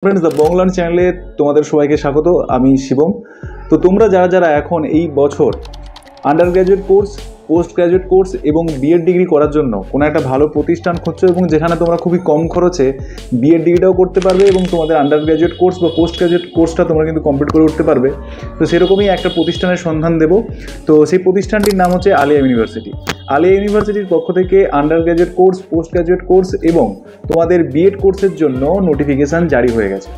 Friends the बंगलान चैनले तुम्हारे सबाइके स्वागत। आमी शिवम। तो तुम्हारा जारा जारा एखन এই বছর under graduate course, post graduate course এবং বিএড ডিগ্রি করার জন্য কোনো একটা ভালো প্রতিষ্ঠান খুঁজছো এবং যেখানে তোমরা খুবই কম খরচে বিএড ডিগ্রিটাও করতে পারবে এবং তোমাদের আন্ডার গ্র্যাজুয়েট কোর্স বা পোস্ট গ্র্যাজুয়েট কোর্সটা তোমরা কিন্তু কমপ্লিট করে উঠতে পারবে। তো সেরকমই একটা প্রতিষ্ঠানের সন্ধান দেব। তো সেই প্রতিষ্ঠানটির নাম হচ্ছে আলিয়া ইউনিভার্সিটি। আলিয়া ইউনিভার্সিটির পক্ষ থেকে under graduate course, post graduate course এবং তোমাদের বিএড কোর্সের জন্য নোটিফিকেশান জারি হয়ে গেছে।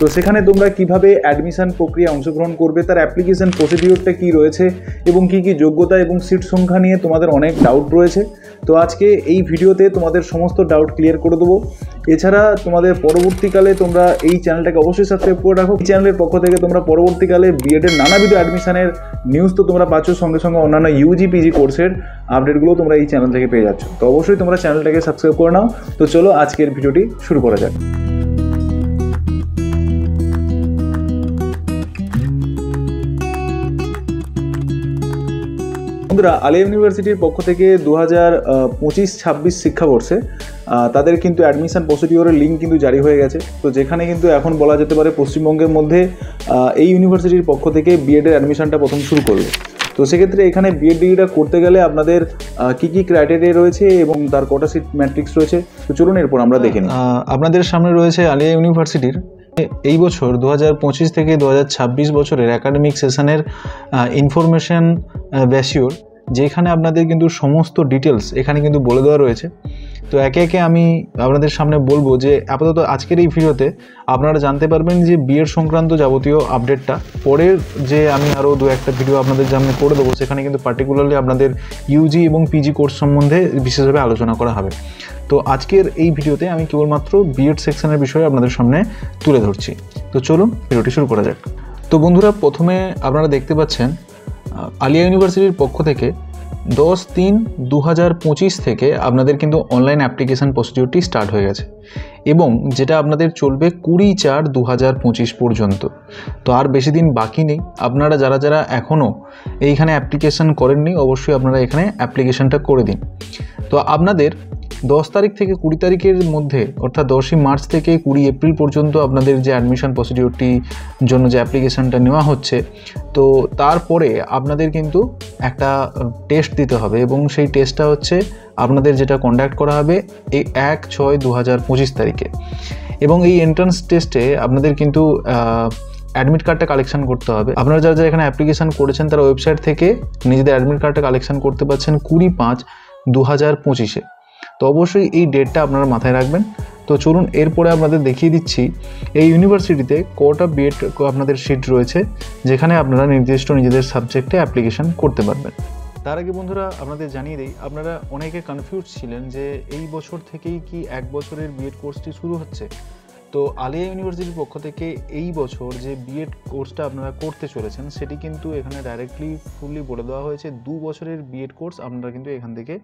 তো সেখানে তোমরা কিভাবে অ্যাডমিশন প্রক্রিয়া অংশগ্রহণ করবে, তার অ্যাপ্লিকেশন প্রসিডিওরটা কী রয়েছে এবং কী কী যোগ্যতা এবং সিট সংখ্যা নিয়ে তোমাদের অনেক ডাউট রয়েছে। তো আজকে এই ভিডিওতে তোমাদের সমস্ত ডাউট ক্লিয়ার করে দেবো। এছাড়া তোমাদের পরবর্তীকালে তোমরা এই চ্যানেলটাকে অবশ্যই সাবস্ক্রাইব করে রাখো। এই চ্যানেলের পক্ষ থেকে তোমরা পরবর্তীকালে বিএডের নানাবিধ অ্যাডমিশনের নিউজ তো তোমরা পাচ্ছ, সঙ্গে সঙ্গে অন্যান্য ইউজি পিজি কোর্সের আপডেটগুলো তোমরা এই চ্যানেল থেকে পেয়ে যাচ্ছ। তো অবশ্যই তোমরা চ্যানেলটাকে সাবস্ক্রাইব করে নাও। তো চলো আজকের ভিডিওটি শুরু করা যাক। বন্ধুরা, আলিয়া ইউনিভার্সিটির পক্ষ থেকে 2025-26 শিক্ষাবর্ষে তাদের কিন্তু অ্যাডমিশন প্রসিডিওরের লিঙ্ক কিন্তু জারি হয়ে গেছে। তো যেখানে কিন্তু এখন বলা যেতে পারে পশ্চিমবঙ্গের মধ্যে এই ইউনিভার্সিটির পক্ষ থেকে বিএডের অ্যাডমিশনটা প্রথম শুরু করবে। তো সেক্ষেত্রে এখানে বিএড ডিগ্রিটা করতে গেলে আপনাদের কী কী ক্রাইটেরিয়া রয়েছে এবং তার কটা সিট ম্যাট্রিক্স রয়েছে, তো চলুন এরপর আমরা দেখে নিই। আপনাদের সামনে রয়েছে আলিয়া ইউনিভার্সিটির এই বছর 2025 থেকে 2026 বছরের একাডেমিক সেশনের ইনফরমেশন ব্যাসিওর, যেখানে আপনাদের কিন্তু সমস্ত ডিটেলস এখানে কিন্তু বলে দেওয়া রয়েছে। তো একে একে আমি আপনাদের সামনে বলবো যে আপাতত আজকের এই ভিডিওতে আপনারা জানতে পারবেন যে বিএড সংক্রান্ত যাবতীয় আপডেটটা। পরের যে আমি আরও দু একটা ভিডিও আপনাদের সামনে করে দেবো, সেখানে কিন্তু পার্টিকুলারলি আপনাদের ইউজি এবং পিজি কোর্স সম্বন্ধে বিশেষভাবে আলোচনা করা হবে। তো আজকের এই ভিডিওতে আমি কেবলমাত্র বিএড সেকশনের বিষয়ে আপনাদের সামনে তুলে ধরছি। তো চলুন ভিডিওটি শুরু করা যাক। তো বন্ধুরা, প্রথমে আপনারা দেখতে পাচ্ছেন আলিয়া ইউনিভার্সিটির পক্ষ থেকে 10-3-2025 থেকে আপনাদের কিন্তু অনলাইন অ্যাপ্লিকেশান প্রসিডিওরটি স্টার্ট হয়ে গেছে এবং যেটা আপনাদের চলবে 20-4-2025 পর্যন্ত। তো আর বেশি দিন বাকি নেই। আপনারা যারা যারা এখনও এইখানে অ্যাপ্লিকেশান করেননি, অবশ্যই আপনারা এখানে অ্যাপ্লিকেশানটা করে দিন। তো আপনাদের 10 তারিখ থেকে 20 তারিখের মধ্যে, অর্থাৎ 10ই মার্চ থেকে 20 এপ্রিল পর্যন্ত আপনাদের যে অ্যাডমিশন প্রসিডিওরটির জন্য যে অ্যাপ্লিকেশানটা নেওয়া হচ্ছে, তো তারপরে আপনাদের কিন্তু একটা টেস্ট দিতে হবে এবং সেই টেস্টটা হচ্ছে আপনাদের যেটা কন্ডাক্ট করা হবে এই 1-6-2025 তারিখে। এবং এই এন্ট্রান্স টেস্টে আপনাদের কিন্তু অ্যাডমিট কার্ডটা কালেকশন করতে হবে। আপনারা যারা যারা এখানে অ্যাপ্লিকেশান করেছেন তারা ওয়েবসাইট থেকে নিজেদের অ্যাডমিট কার্ডটা কালেকশন করতে পারছেন 20-5-2025-এ। তো অবশ্যই এই ডেটটা আপনারা মাথায় রাখবেন। তো চলুন এরপরে আপনাদের দেখিয়ে দিচ্ছি এই ইউনিভার্সিটিতে কটা বিএড আপনাদের সিট রয়েছে, যেখানে আপনারা নির্দিষ্ট নিজেদের সাবজেক্টে অ্যাপ্লিকেশান করতে পারবেন। তার আগে বন্ধুরা আপনাদের জানিয়ে দিই, আপনারা অনেকে কনফিউজ ছিলেন যে এই বছর থেকেই কি 1 বছরের বিএড কোর্সটি শুরু হচ্ছে। তো আলিয়া ইউনিভার্সিটির পক্ষ থেকে এই বছর যে বিএড কোর্সটা আপনারা করতে চলেছেন সেটি কিন্তু এখানে ডাইরেক্টলি ফুললি বলে দেওয়া হয়েছে 2 বছরের বিএড কোর্স আপনারা কিন্তু এখান থেকে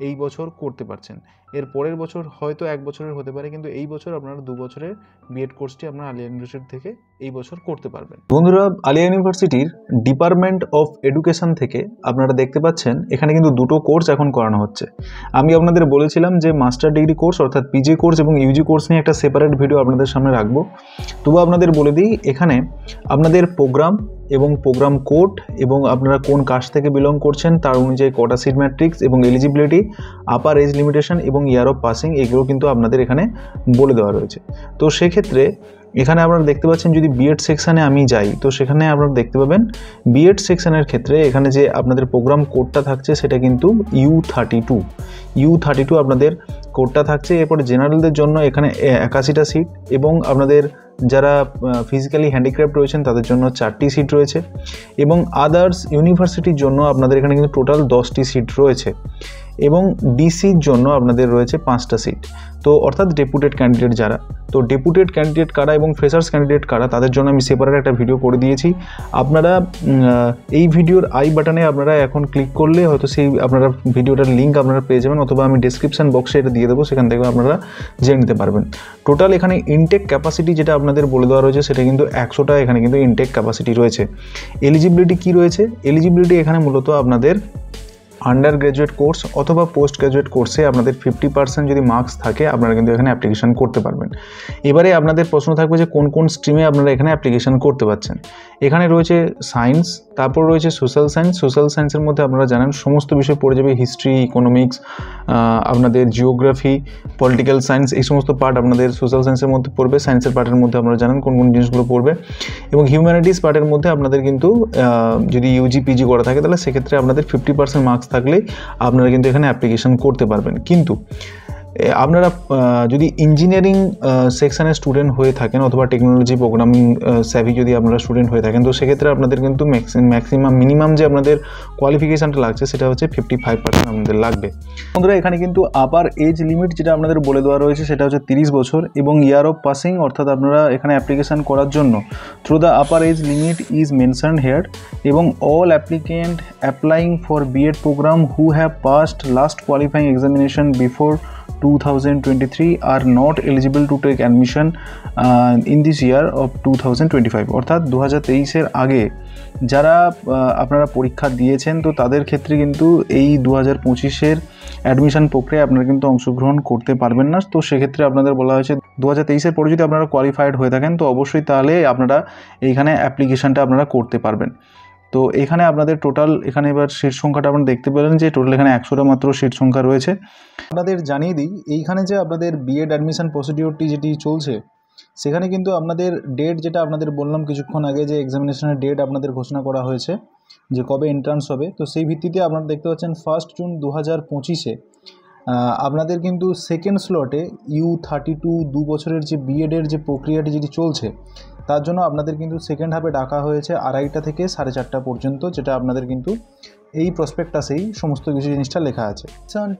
এই বছর করতে পারছেন। এর পরের বছর হয়তো 1 বছরের হতে পারে, কিন্তু এই বছর আপনারা 2 বছরের বিএড কোর্সটি আপনারা আলিয়া ইউনিভার্সিটি থেকে এই বছর করতে পারবেন। বন্ধুরা, আলিয়া ইউনিভার্সিটির ডিপার্টমেন্ট অফ এডুকেশন থেকে আপনারা দেখতে পাচ্ছেন এখানে কিন্তু দুটো কোর্স এখন করানো হচ্ছে। আমি আপনাদের বলেছিলাম যে মাস্টার ডিগ্রি কোর্স অর্থাৎ পিজি কোর্স এবং ইউজি কোর্স নিয়ে একটা সেপারেট ভিডিও আপনাদের সামনে রাখবো। তবু আপনাদের বলে দিই, এখানে আপনাদের প্রোগ্রাম এবং প্রোগ্রাম কোড এবং আপনারা কোন কাস্ট থেকে বিলং করছেন তার অনুযায়ী কটা সিট ম্যাট্রিক্স এবং এলিজিবিলিটি, আপার এজ লিমিটেশন এবং ইয়ার অফ পাসিং, এগুলো কিন্তু আপনাদের এখানে বলে দেওয়া রয়েছে। তো সেক্ষেত্রে এখানে আপনারা দেখতে পাচ্ছেন যদি বিএড সেকশানে আমি যাই, তো সেখানে আপনারা দেখতে পাবেন বিএড সেকশানের ক্ষেত্রে এখানে যে আপনাদের প্রোগ্রাম কোডটা থাকছে সেটা কিন্তু U32 আপনাদের কোডটা থাকছে। এরপরে জেনারেলদের জন্য এখানে 81টা সিট এবং আপনাদের যারা ফিজিক্যালি হ্যান্ডিক্রাফট রয়েছেন তাদের জন্য 4টি সিট রয়েছে এবং আদার্স ইউনিভার্সিটির জন্য আপনাদের এখানে কিন্তু টোটাল 10টি সিট রয়েছে এবং ডিসির জন্য আপনাদের রয়েছে 5টা সিট। তো অর্থাৎ ডেপুটেড ক্যান্ডিডেট যারা, তো ডেপুটেড ক্যান্ডিডেট কারা এবং ফ্রেশার্স ক্যান্ডিডেট কারা তাদের জন্য আমি সেপারেট একটা ভিডিও করে দিয়েছি। আপনারা এই ভিডিওর আই বাটনে আপনারা এখন ক্লিক করলে হয়তো সেই আপনারা ভিডিওটার লিঙ্ক আপনারা পেয়ে যাবেন, অথবা আমি ডেসক্রিপশন বক্সে এটা দিয়ে দেবো, সেখান থেকে আপনারা জেনে নিতে পারবেন। টোটাল এখানে ইনটেক ক্যাপাসিটি যেটা আপনাদের বলে দেওয়া রয়েছে সেটা কিন্তু 100টা এখানে কিন্তু ইনটেক ক্যাপাসিটি রয়েছে। এলিজিবিলিটি কি রয়েছে? এলিজিবিলিটি এখানে মূলত আপনাদের আন্ডার গ্র্যাজুয়েট কোর্স অথবা পোস্ট গ্র্যাজুয়েট কোর্সে আপনাদের 50% যদি মার্কস থাকে আপনারা কিন্তু এখানে অ্যাপ্লিকেশান করতে পারবেন। এবারে আপনাদের প্রশ্ন থাকবে যে কোন কোন স্ট্রিমে আপনারা এখানে অ্যাপ্লিকেশান করতে পারছেন। এখানে রয়েছে সায়েন্স, তারপর রয়েছে সোশ্যাল সায়েন্স। সোশ্যাল সায়েন্সের মধ্যে আপনারা জানেন সমস্ত বিষয় পড়ে যাবে, হিস্ট্রি, ইকোনমিক্স, আপনাদের জিওগ্রাফি, পলিটিক্যাল সায়েন্স, এই সমস্ত পার্ট আপনাদের সোশ্যাল সায়েন্সের মধ্যে পড়বে। সায়েন্সের পার্টের মধ্যে আপনারা জানেন কোন কোন জিনিসগুলো পড়বে। এবং হিউম্যানিটিস পার্টের মধ্যে আপনাদের কিন্তু যদি ইউজি পিজি করা থাকে তাহলে সেক্ষেত্রে আপনাদের 50% মার্কস থাকলেই আপনারা কিন্তু এখানে অ্যাপ্লিকেশন করতে পারবেন। কিন্তু আপনারা যদি ইঞ্জিনিয়ারিং সেকশানের স্টুডেন্ট হয়ে থাকেন অথবা টেকনোলজি প্রোগ্রামিং স্যাভি যদি আপনারা স্টুডেন্ট হয়ে থাকেন, তো সেক্ষেত্রে আপনাদের কিন্তু মিনিমাম যে আপনাদের কোয়ালিফিকেশানটা লাগছে সেটা হচ্ছে 55% আপনাদের লাগবে। বন্ধুরা এখানে কিন্তু আপার এজ লিমিট যেটা আপনাদের বলে দেওয়া রয়েছে সেটা হচ্ছে 30 বছর এবং ইয়ার অফ পাসিং, অর্থাৎ আপনারা এখানে অ্যাপ্লিকেশান করার জন্য through the upper age limit is mentioned here. এবং all applicant applying for B Ed programme who have passed last qualifying examination before 2023 are not eligible to take admission in this year of 2025। অর্থাৎ 2023-এর আগে যারা আপনারা পরীক্ষা দিয়েছেন তো তাদের ক্ষেত্রে কিন্তু এই 2025-এর অ্যাডমিশন প্রক্রিয়ায় আপনারা কিন্তু অংশগ্রহণ করতে পারবেন না। তো সেক্ষেত্রে আপনাদের বলা হয়েছে 2023-এর পরে যদি আপনারা কোয়ালিফাইড হয়ে থাকেন তো অবশ্যই তাহলে আপনারা এইখানে অ্যাপ্লিকেশানটা আপনারা করতে পারবেন। তো এখানে আপনাদের টোটাল এখানে এবার সিট সংখ্যাটা আপনারা দেখতে পেলেন যে টোটাল এখানে 100টা মাত্র সিট সংখ্যা রয়েছে। আপনাদের জানিয়ে দিই এইখানে যে আপনাদের বিএড অ্যাডমিশন প্রসিডিওরটি যেটি চলছে সেখানে কিন্তু আপনাদের ডেট যেটা আপনাদের বললাম কিছুক্ষণ আগে যে এক্সামিনেশনের ডেট আপনাদের ঘোষণা করা হয়েছে যে কবে এন্ট্রান্স হবে, তো সেই ভিত্তিতে আপনারা দেখতে পাচ্ছেন 1 জুন 2025-এ আপনাদের কিন্তু সেকেন্ড স্লটে U32 2 বছরের যে বিএডের যে প্রক্রিয়াটি যেটি চলছে তার জন্য আপনাদের কিন্তু সেকেন্ড হাফে ডাকা হয়েছে 2:30টা থেকে 4:30টা পর্যন্ত, যেটা আপনাদের কিন্তু এই প্রসপেক্টাসেই সমস্ত কিছু জিনিসটা লেখা আছে।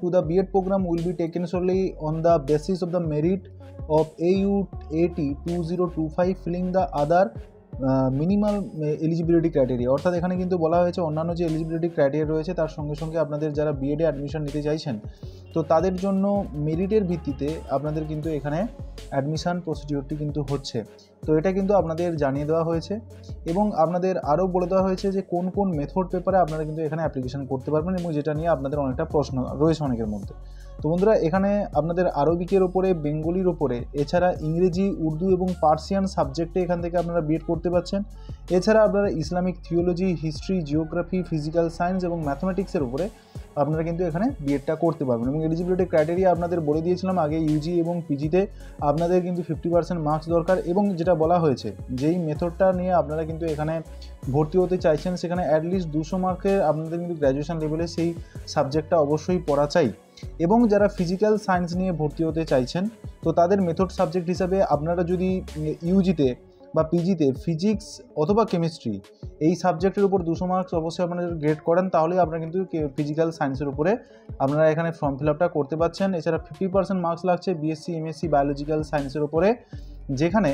To the B Ed programme will be taken solely on the basis of the merit of AUAT 2025 filling the other minimal eligibility criteria. অর্থাৎ এখানে কিন্তু বলা হয়েছে অন্যান্য যে এলিজিবিলিটি ক্রাইটেরিয়া রয়েছে তার সঙ্গে সঙ্গে আপনাদের যারা বিএডে অ্যাডমিশন নিতে চাইছেন তো তাদের জন্য মেরিটের ভিত্তিতে আপনাদের কিন্তু এখানে অ্যাডমিশান প্রসিডিওরটি কিন্তু হচ্ছে। তো এটা কিন্তু আপনাদের জানিয়ে দেওয়া হয়েছে এবং আপনাদের আরও বলে দেওয়া হয়েছে যে কোন কোন মেথড পেপারে আপনারা কিন্তু এখানে অ্যাপ্লিকেশান করতে পারবেন এবং যেটা নিয়ে আপনাদের অনেকটা প্রশ্ন রয়েছে অনেকের মধ্যে। তো বন্ধুরা এখানে আপনাদের আরবিকের ওপরে, বেঙ্গলির ওপরে, এছাড়া ইংরেজি, উর্দু এবং পার্সিয়ান সাবজেক্টে এখান থেকে আপনারা বিএড করতে পারছেন। এছাড়া আপনারা Islamic theology, history, geography, physical science এবং ম্যাথমেটিক্সের উপরে আপনারা কিন্তু এখানে বিএডটা করতে পারবেন। এবং এলিজিবিলিটি ক্রাইটেরিয়া আপনাদের বলে দিয়েছিলাম আগে, ইউজি এবং পিজিতে আপনাদের কিন্তু 50% মার্কস দরকার এবং যেটা বলা হয়েছে যেই মেথডটা নিয়ে আপনারা কিন্তু এখানে ভর্তি হতে চাইছেন সেখানে অ্যাটলিস্ট 200 মার্কের আপনাদের কিন্তু গ্র্যাজুয়েশন লেভেলে সেই সাবজেক্টটা অবশ্যই পড়া চাই। এবং যারা ফিজিক্যাল সায়েন্স নিয়ে ভর্তি হতে চাইছেন তো তাদের মেথড সাবজেক্ট হিসাবে আপনারা যদি ইউজিতে বা পিজিতে ফিজিক্স অথবা কেমিস্ট্রি এই সাবজেক্টের উপর 200 মার্কস অবশ্যই আপনারা যদি গ্রেড করেন তাহলে আপনারা কিন্তু ফিজিক্যাল সায়েন্সের উপরে আপনারা এখানে ফর্ম ফিল আপটা করতে পারছেন। এছাড়া 50% মার্কস লাগছে বিএসসি, এমএসসি বায়োলজিক্যাল সায়েন্সের উপরে, যেখানে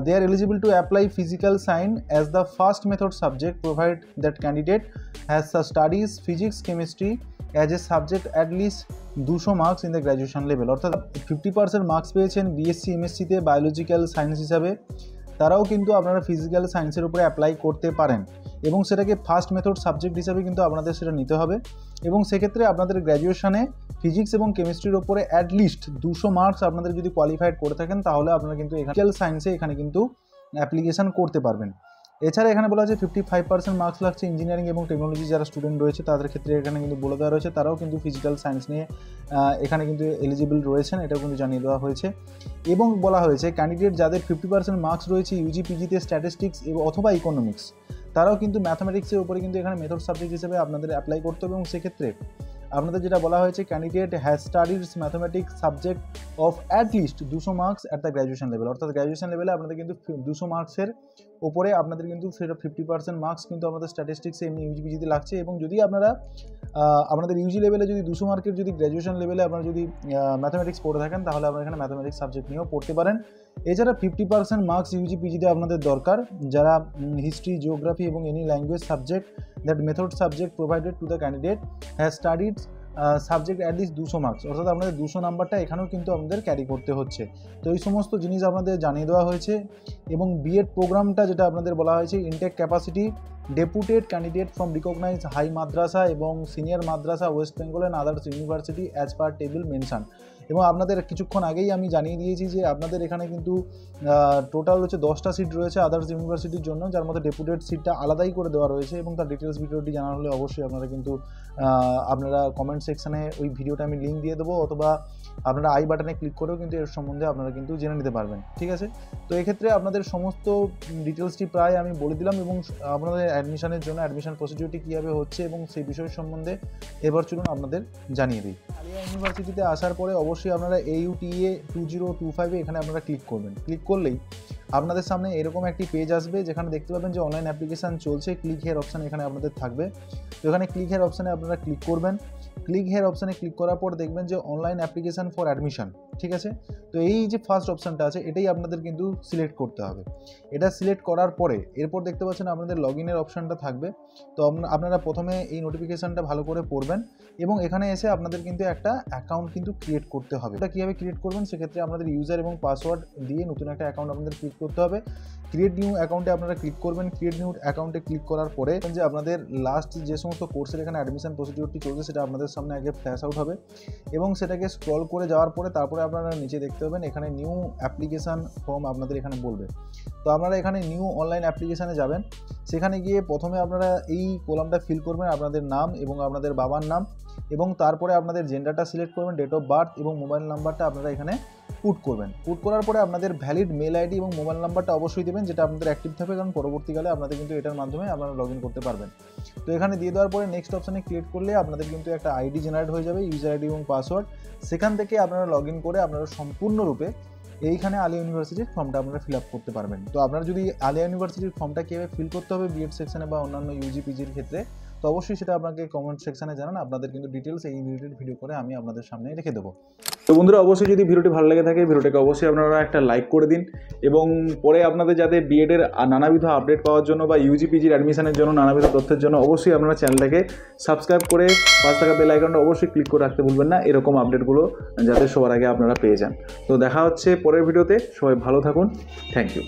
they are eligible to apply physical science as the first method subject provided that candidate has studies physics chemistry as a subject at least 200 marks in the graduation level। অর্থাৎ 50% marks পেয়েছেন BSc, এমএসসিতে biological science হিসাবে, তারাও কিন্তু আপনারা physical সায়েন্সের উপরে apply করতে পারেন এবং সেটাকে ফার্স্ট মেথড সাবজেক্ট হিসাবে কিন্তু আপনাদের সেটা নিতে হবে। এবং সেক্ষেত্রে আপনাদের গ্র্যাজুয়েশনে ফিজিক্স এবং কেমিস্ট্রির ওপরে অ্যাটলিস্ট 200 মার্কস আপনাদের যদি কোয়ালিফাইড করে থাকেন তাহলে আপনারা কিন্তু ফিজিক্যাল সায়েন্সে এখানে কিন্তু অ্যাপ্লিকেশান করতে পারবেন। এছাড়া এখানে বলা আছে 55% মার্কস লাগছে ইঞ্জিনিয়ারিং এবং টেকনোলজি যারা স্টুডেন্ট রয়েছে তাদের ক্ষেত্রে এখানে কিন্তু বলে দেওয়া রয়েছে, তারাও কিন্তু ফিজিক্যাল সায়েন্স নিয়ে এখানে কিন্তু এলিজিবল রয়েছেন, এটাও কিন্তু জানিয়ে দেওয়া হয়েছে। এবং বলা হয়েছে ক্যান্ডিডেট যাদের 50% মার্কস রয়েছে ইউজি পিজিতে স্ট্যাটিস্টিক্স অথবা ইকোনমিক্স, তারাও কিন্তু ম্যাথমেটিক্সের উপরে কিন্তু এখানে মেথড সাবজেক্ট হিসেবে আপনাদের অ্যাপ্লাই করতে হবে। এবং সেক্ষেত্রে আপনাদের যেটা বলা হয়েছে candidate has studied mathematics subject of at least 200 marks at the graduation level. অর্থাৎ গ্র্যাজুয়েশন লেভেলে আপনাদের কিন্তু 200 মার্কসের ওপরে আপনাদের কিন্তু সেটা 50% মার্কস কিন্তু আমাদের স্ট্যাটিস্টিক্সে এমনি ইউজি পিজিতে লাগছে। এবং যদি আপনারা আপনাদের ইউজি লেভেলে যদি 200 মার্কের যদি গ্র্যাজুয়েশন লেভেলে আপনারা যদি ম্যাথমেটিক্স পড়ে থাকেন তাহলে আপনারা এখানে ম্যাথমেটিক্স সাবজেক্ট নিয়েও পড়তে পারেন। এছাড়া 50% মার্কস ইউজি পিজিতে আপনাদের দরকার যারা হিস্ট্রি, জিওগ্রাফি এবং any language subject that method subject provided to the candidate has studied subject at least 200 marks. অর্থাৎ আপনাদের 200 নাম্বারটা এখানেও কিন্তু আমাদের ক্যারি করতে হচ্ছে। তো এই সমস্ত জিনিস আপনাদের জানিয়ে দেওয়া হয়েছে। এবং বিএড প্রোগ্রামটা যেটা আপনাদের বলা হয়েছে intake capacity deputed candidate from recognise high madrasa এবং senior madrasa West Bengal and others university as per table mention. এবং আপনাদের কিছুক্ষণ আগেই আমি জানিয়ে দিয়েছি যে আপনাদের এখানে কিন্তু টোটাল হচ্ছে 10টা সিট রয়েছে আদার্স ইউনিভার্সিটির জন্য, যার মধ্যে ডেপুটেড সিটটা আলাদাই করে দেওয়া রয়েছে এবং তার ডিটেলস ভিডিওটি জানা হলে অবশ্যই আপনারা কিন্তু আপনারা কমেন্ট সেকশানে ওই ভিডিওটা আমি লিঙ্ক দিয়ে দেবো, অথবা আপনারা আই বাটনে ক্লিক করেও কিন্তু এর সম্বন্ধে আপনারা কিন্তু জেনে নিতে পারবেন। ঠিক আছে, তো এক্ষেত্রে আপনাদের সমস্ত ডিটেলসটি প্রায় আমি বলে দিলাম এবং আপনাদের অ্যাডমিশনের জন্য অ্যাডমিশন প্রসিডিউরটি কীভাবে হচ্ছে এবং সেই বিষয় সম্বন্ধে এবার চলুন আপনাদের জানিয়ে দিই। আলিয়া ইউনিভার্সিটিতে আসার পরে অবশ্যই আপনারা AUTA 2025 এখানে আপনারা ক্লিক করবেন। ক্লিক করলেই আপনাদের সামনে এরকম একটি পেজ আসবে, যেখানে দেখতে পাবেন যে অনলাইন অ্যাপ্লিকেশান চলছে। ক্লিক হেয়ার অপশান এখানে আপনাদের থাকবে, তো এখানে ক্লিক হেয়ার অপশানে আপনারা ক্লিক করবেন। ক্লিক হেয়ার অপশানে ক্লিক করার পর দেখবেন যে অনলাইন অ্যাপ্লিকেশান ফর অ্যাডমিশন। ঠিক আছে, তো এই যে ফার্স্ট অপশানটা আছে এটাই আপনাদের কিন্তু সিলেক্ট করতে হবে। এটা সিলেক্ট করার পরে এরপর দেখতে পাচ্ছেন আপনাদের লগ ইনের অপশানটা থাকবে। তো আপনারা প্রথমে এই নোটিফিকেশানটা ভালো করে পড়বেন এবং এখানে এসে আপনাদের কিন্তু একটা অ্যাকাউন্ট কিন্তু ক্রিয়েট করতে হবে। এটা কীভাবে ক্রিয়েট করবেন, সেক্ষেত্রে আপনাদের ইউজার এবং পাসওয়ার্ড দিয়ে নতুন একটা অ্যাকাউন্ট আপনাদের ক্রিয়েট করতে হবে। ক্রিয়েট নিউ অ্যাকাউন্টে আপনারা ক্লিক করবেন। ক্রিয়েট নিউ অ্যাকাউন্টে ক্লিক করার পরে যে আপনাদের লাস্ট যে সমস্ত কোর্সের এখানে অ্যাডমিশন প্রসিডিউরটি চলছে সেটা আপনাদের সামনে আগে ফ্ল্যাশ আউট হবে এবং সেটাকে স্ক্রল করে যাওয়ার পরে তারপরে আপনারা নিচে দেখতে পাবেন এখানে নিউ অ্যাপ্লিকেশান ফর্ম আপনাদের এখানে বলবে। তো আপনারা এখানে নিউ অনলাইন অ্যাপ্লিকেশানে যাবেন। সেখানে গিয়ে প্রথমে আপনারা এই কলামটা ফিল করবেন, আপনাদের নাম এবং আপনাদের বাবার নাম, এবং তারপরে আপনাদের জেন্ডারটা সিলেক্ট করবেন, ডেট অফ বার্থ এবং মোবাইল নাম্বারটা আপনারা এখানে পুট করবেন। পুট করার পরে আপনাদের ভ্যালিড মেল আইডি এবং মোবাইল নাম্বারটা অবশ্যই দেবেন, যেটা আপনাদের অ্যাক্টিভ থাকবে, কারণ পরবর্তীকালে আপনাদের কিন্তু এটার মাধ্যমে আপনারা লগ ইন করতে পারবেন। তো এখানে দিয়ে দেওয়ার পরে নেক্সট অপশানে ক্রিয়েট করলে আপনাদের কিন্তু একটা আইডি জেনারেট হয়ে যাবে, ইউজার আইডি এবং পাসওয়ার্ড। সেখান থেকে আপনারা লগ ইন করে আপনারা সম্পূর্ণরূপে এইখানে আলিয়া ইউনিভার্সিটির ফর্মটা আপনারা ফিল আপ করতে পারবেন। তো আপনারা যদি আলিয়া ইউনিভার্সিটির ফর্মটা কীভাবে ফিল করতে হবে বিএড সেকশনে বা অন্যান্য ইউজি পিজির ক্ষেত্রে, তো অবশ্যই সেটা আপনাকে কমেন্ট সেকশনে জানান। আপনাদের কিন্তু ডিটেলস এই রিলেটেড ভিডিও করে আমি আপনাদের সামনে রেখে দেবো। তো বন্ধুরা, অবশ্যই যদি ভিডিওটি ভালো লেগে থাকে ভিডিওটাকে অবশ্যই আপনারা একটা লাইক করে দিন এবং পরে আপনাদের যাতে বিএডের নানাবিধ আপডেট পাওয়ার জন্য বা ইউজি পিজির অ্যাডমিশনের জন্য নানাবিধ তথ্যের জন্য অবশ্যই আপনারা চ্যানেলটাকে সাবস্ক্রাইব করে পাশে থাকা বেল আইকনটা অবশ্যই ক্লিক করে রাখতে ভুলবেন না, এরকম আপডেটগুলো যাতে সবার আগে আপনারা পেয়ে যান। তো দেখা হচ্ছে পরের ভিডিওতে, সবাই ভালো থাকুন, থ্যাংক ইউ।